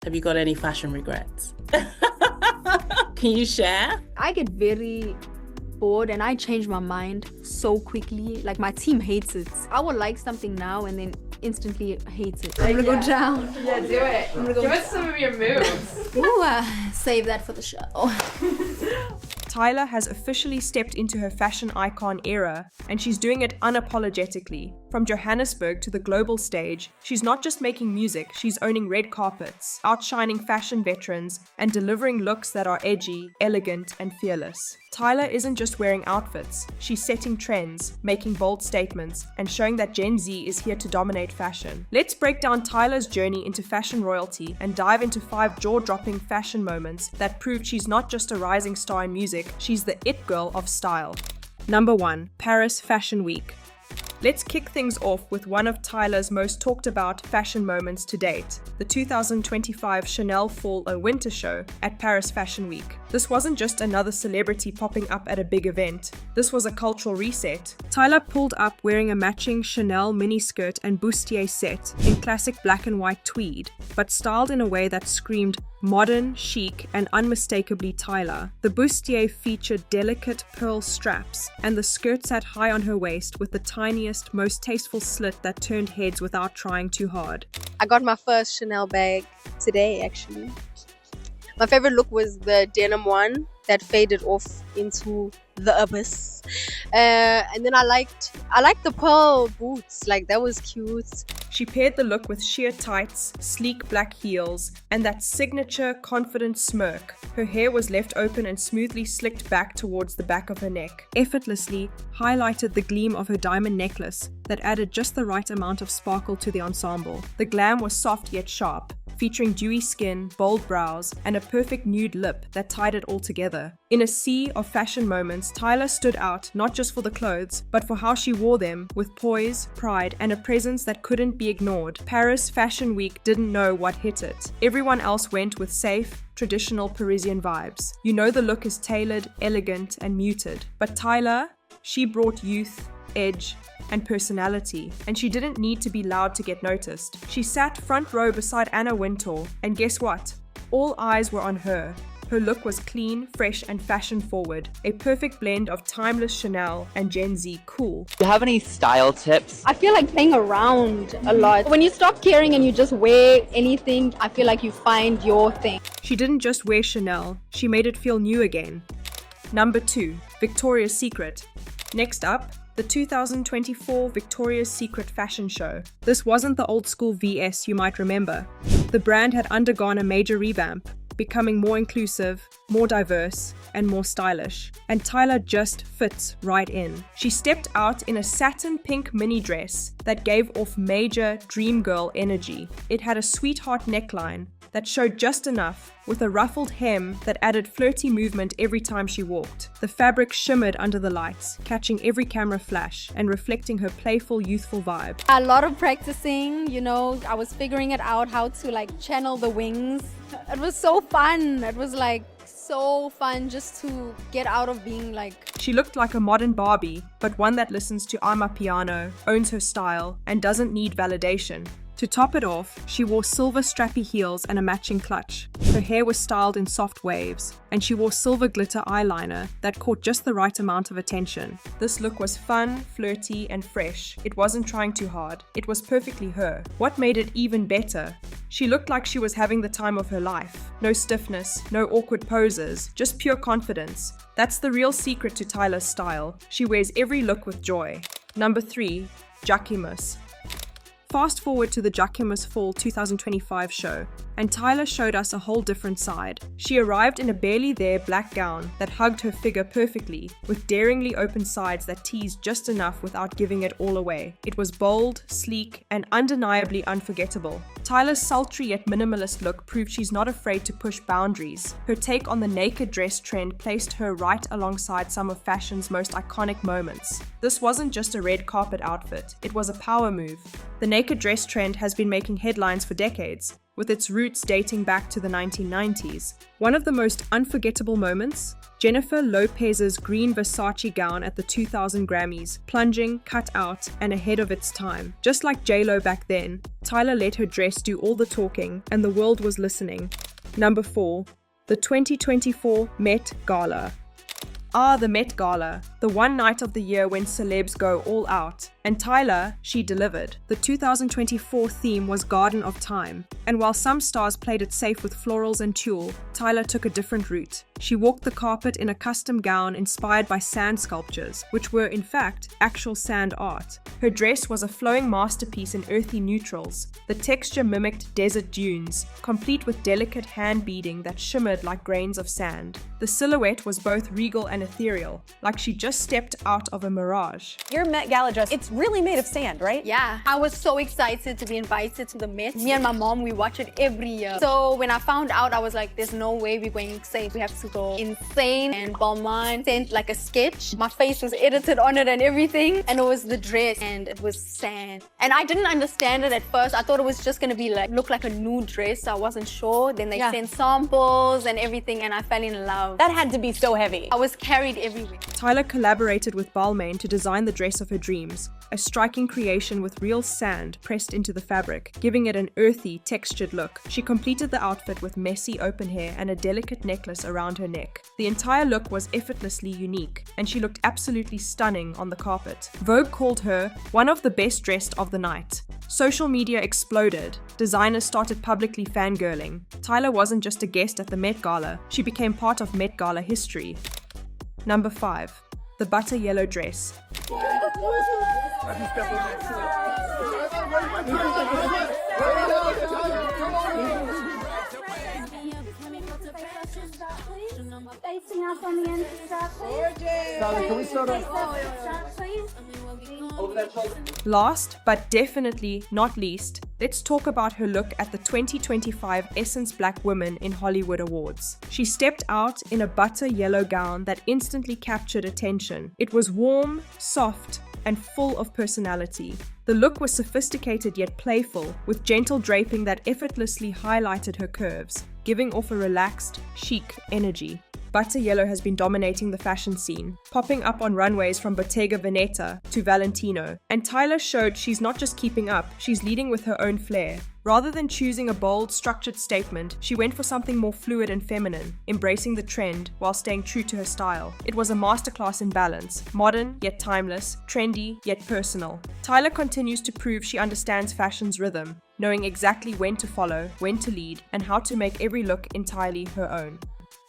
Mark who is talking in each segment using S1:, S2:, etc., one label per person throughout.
S1: Have you got any fashion regrets? Can you share?
S2: I get very bored and I change my mind so quickly. Like my team hates it. I will like something now and then instantly hates it. I'm gonna go down.
S3: Yeah, do it. Give us some of your moves.
S2: Ooh, save that for the show.
S4: Tyla has officially stepped into her fashion icon era, and she's doing it unapologetically. From Johannesburg to the global stage, she's not just making music, she's owning red carpets, outshining fashion veterans, and delivering looks that are edgy, elegant, and fearless. Tyla isn't just wearing outfits, she's setting trends, making bold statements, and showing that Gen Z is here to dominate fashion. Let's break down Tyla's journey into fashion royalty and dive into 5 jaw-dropping fashion moments that prove she's not just a rising star in music, she's the it girl of style. Number 1. Paris Fashion Week. Let's kick things off with one of Tyla's most talked about fashion moments to date, the 2025 Chanel Fall and Winter show at Paris Fashion Week. This wasn't just another celebrity popping up at a big event, this was a cultural reset. Tyla pulled up wearing a matching Chanel miniskirt and bustier set in classic black and white tweed, but styled in a way that screamed modern, chic, and unmistakably Tyla. The bustier featured delicate pearl straps, and the skirt sat high on her waist with the tiniest, most tasteful slit that turned heads without trying too hard.
S5: I got my first Chanel bag today, actually. My favorite look was the denim one that faded off into the abyss. And then I liked the pearl boots, like that was cute.
S4: She paired the look with sheer tights, sleek black heels, and that signature confident smirk. Her hair was left open and smoothly slicked back towards the back of her neck, effortlessly highlighted the gleam of her diamond necklace that added just the right amount of sparkle to the ensemble. The glam was soft yet sharp, featuring dewy skin, bold brows, and a perfect nude lip that tied it all together. In a sea of fashion moments, Tyla stood out not just for the clothes, but for how she wore them, with poise, pride, and a presence that couldn't be ignored. Paris Fashion Week didn't know what hit it. Everyone else went with safe, traditional Parisian vibes. You know the look is tailored, elegant, and muted. But Tyla, she brought youth, edge, and personality, and she didn't need to be loud to get noticed. She sat front row beside Anna Wintour, and guess what? All eyes were on her. Her look was clean, fresh, and fashion-forward, a perfect blend of timeless Chanel and Gen Z cool.
S6: Do you have any style tips?
S2: I feel like playing around a lot. When you stop caring and you just wear anything, I feel like you find your thing.
S4: She didn't just wear Chanel, she made it feel new again. Number 2. Victoria's Secret. Next up, the 2024 Victoria's Secret fashion show. This wasn't the old school VS you might remember. The brand had undergone a major revamp, becoming more inclusive, more diverse, and more stylish. And Tyla just fits right in. She stepped out in a satin pink mini dress that gave off major dream girl energy. It had a sweetheart neckline that showed just enough, with a ruffled hem that added flirty movement every time she walked. The fabric shimmered under the lights, catching every camera flash and reflecting her playful, youthful vibe.
S2: A lot of practicing, I was figuring it out how to channel the wings. It was so fun. It was so fun just to get out of being
S4: She looked like a modern Barbie, but one that listens to Amapiano, owns her style, and doesn't need validation. To top it off, she wore silver strappy heels and a matching clutch. Her hair was styled in soft waves, and she wore silver glitter eyeliner that caught just the right amount of attention. This look was fun, flirty, and fresh. It wasn't trying too hard. It was perfectly her. What made it even better? She looked like she was having the time of her life. No stiffness, no awkward poses, just pure confidence. That's the real secret to Tyla's style. She wears every look with joy. Number 3. Jacimus. Fast forward to the Jacimus Fall 2025 show, and Tyla showed us a whole different side. She arrived in a barely there black gown that hugged her figure perfectly, with daringly open sides that teased just enough without giving it all away. It was bold, sleek, and undeniably unforgettable. Tyla's sultry yet minimalist look proved she's not afraid to push boundaries. Her take on the naked dress trend placed her right alongside some of fashion's most iconic moments. This wasn't just a red carpet outfit, it was a power move. The naked dress trend has been making headlines for decades, with its roots dating back to the 1990s. One of the most unforgettable moments? Jennifer Lopez's green Versace gown at the 2000 Grammys, plunging, cut out, and ahead of its time. Just like J-Lo back then, Tyla let her dress do all the talking, and the world was listening. Number 4. The 2024 Met Gala. Ah, the Met Gala, the one night of the year when celebs go all out. And Tyla, she delivered. The 2024 theme was Garden of Time, and while some stars played it safe with florals and tulle, Tyla took a different route. She walked the carpet in a custom gown inspired by sand sculptures, which were in fact actual sand art. Her dress was a flowing masterpiece in earthy neutrals. The texture mimicked desert dunes, complete with delicate hand beading that shimmered like grains of sand. The silhouette was both regal and ethereal, like she just stepped out of a mirage.
S7: Your Met Gala dress, it's really made of sand, right?
S2: Yeah, I was so excited to be invited to the Met. Me and my mom, we watch it every year. So when I found out, I was like, there's no way we're going insane. We have to go insane. And Balmain sent like a sketch. My face was edited on it and everything. And it was the dress and it was sand. And I didn't understand it at first. I thought it was just gonna be like, look like a nude dress. I wasn't sure. Then they sent samples and everything and I fell in love.
S7: That had to be so heavy.
S2: I was carried everywhere.
S4: Tyla collaborated with Balmain to design the dress of her dreams, a striking creation with real sand pressed into the fabric, giving it an earthy, textured look. She completed the outfit with messy open hair and a delicate necklace around her neck. The entire look was effortlessly unique, and she looked absolutely stunning on the carpet. Vogue called her one of the best dressed of the night. Social media exploded. Designers started publicly fangirling. Tyla wasn't just a guest at the Met Gala, she became part of Met Gala history. Number 5. The butter yellow dress. Last, but definitely not least, let's talk about her look at the 2025 Essence Black Women in Hollywood Awards. She stepped out in a butter yellow gown that instantly captured attention. It was warm, soft, and full of personality. The look was sophisticated yet playful, with gentle draping that effortlessly highlighted her curves, giving off a relaxed, chic energy. Butter yellow has been dominating the fashion scene, popping up on runways from Bottega Veneta to Valentino. And Tyla showed she's not just keeping up, she's leading with her own flair. Rather than choosing a bold, structured statement, she went for something more fluid and feminine, embracing the trend while staying true to her style. It was a masterclass in balance, modern yet timeless, trendy yet personal. Tyla continues to prove she understands fashion's rhythm, knowing exactly when to follow, when to lead, and how to make every look entirely her own.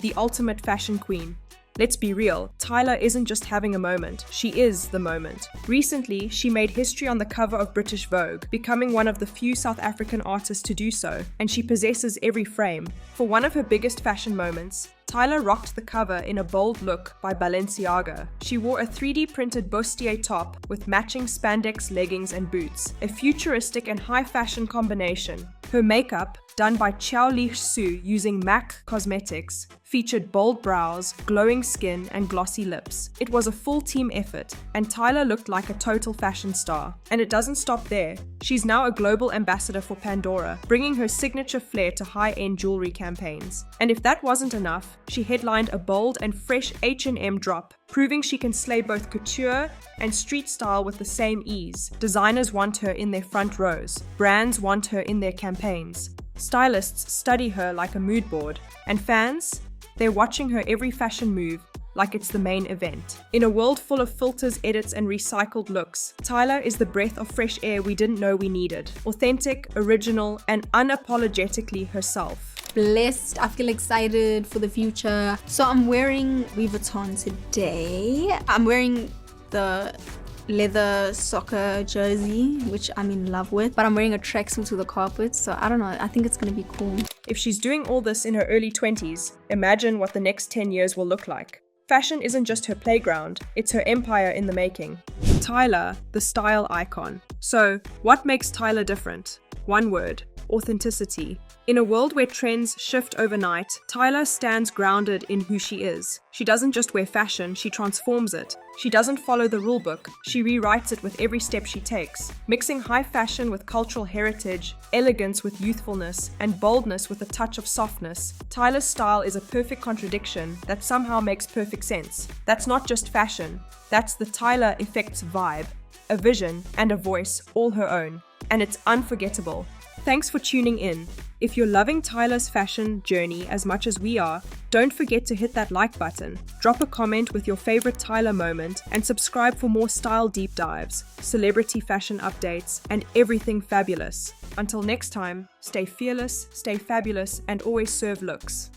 S4: The ultimate fashion queen. Let's be real, Tyla isn't just having a moment, she is the moment. Recently, she made history on the cover of British Vogue, becoming one of the few South African artists to do so, and she possesses every frame. For one of her biggest fashion moments, Tyla rocked the cover in a bold look by Balenciaga. She wore a 3D printed bustier top with matching spandex leggings and boots, a futuristic and high fashion combination. Her makeup, done by Xiao Li Su using MAC Cosmetics, featured bold brows, glowing skin, and glossy lips. It was a full team effort, and Tyla looked like a total fashion star. And it doesn't stop there. She's now a global ambassador for Pandora, bringing her signature flair to high-end jewelry campaigns. And if that wasn't enough, she headlined a bold and fresh H&M drop, proving she can slay both couture and street style with the same ease. Designers want her in their front rows. Brands want her in their campaigns. Stylists study her like a mood board. And fans? They're watching her every fashion move like it's the main event. In a world full of filters, edits, and recycled looks, Tyla is the breath of fresh air we didn't know we needed. Authentic, original, and unapologetically herself.
S2: Blessed. I feel excited for the future. So I'm wearing Louis Vuitton today. I'm wearing the leather soccer jersey, which I'm in love with, but I'm wearing a tracksuit to the carpet, so I don't know, I think it's gonna be cool.
S4: If she's doing all this in her early 20s, imagine what the next 10 years will look like. Fashion isn't just her playground, it's her empire in the making. Tyla, the style icon. So, what makes Tyla different? One word: authenticity. In a world where trends shift overnight, Tyla stands grounded in who she is. She doesn't just wear fashion, she transforms it. She doesn't follow the rulebook, she rewrites it with every step she takes. Mixing high fashion with cultural heritage, elegance with youthfulness, and boldness with a touch of softness, Tyla's style is a perfect contradiction that somehow makes perfect sense. That's not just fashion, that's the Tyla Effect's vibe. A vision and a voice all her own. And it's unforgettable. Thanks for tuning in. If you're loving Tyla's fashion journey as much as we are, don't forget to hit that like button, drop a comment with your favorite Tyla moment, and subscribe for more style deep dives, celebrity fashion updates, and everything fabulous. Until next time, stay fearless, stay fabulous, and always serve looks.